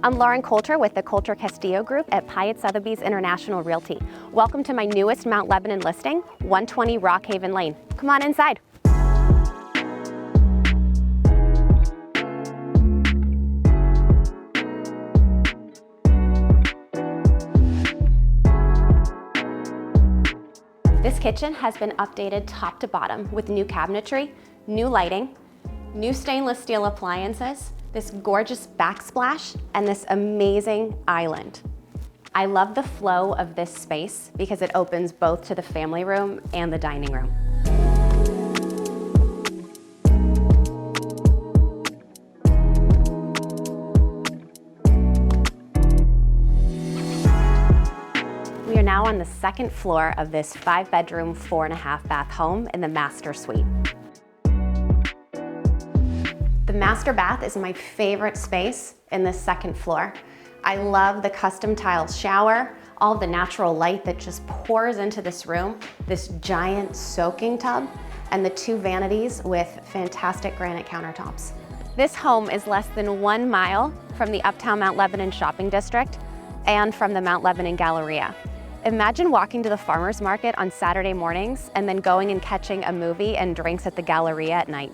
I'm Lauren Coulter with the Coulter Castillo Group at Piatt Sotheby's International Realty. Welcome to my newest Mount Lebanon listing, 120 Rockhaven Lane. Come on inside. This kitchen has been updated top to bottom with new cabinetry, new lighting, new stainless steel appliances, this gorgeous backsplash, and this amazing island. I love the flow of this space because it opens both to the family room and the dining room. We are now on the second floor of this 5-bedroom, 4.5-bath home in the master suite. The master bath is my favorite space in this second floor. I love the custom tiled shower, all the natural light that just pours into this room, this giant soaking tub, and the 2 vanities with fantastic granite countertops. This home is less than 1 mile from the Uptown Mount Lebanon shopping district and from the Mount Lebanon Galleria. Imagine walking to the farmer's market on Saturday mornings and then going and catching a movie and drinks at the Galleria at night.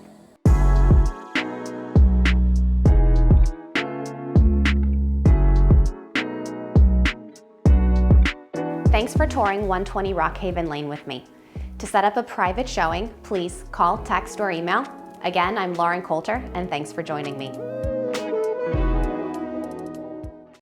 Thanks for touring 120 Rockhaven Lane with me. To set up a private showing, please call, text, or email. Again, I'm Lauren Coulter, and thanks for joining me.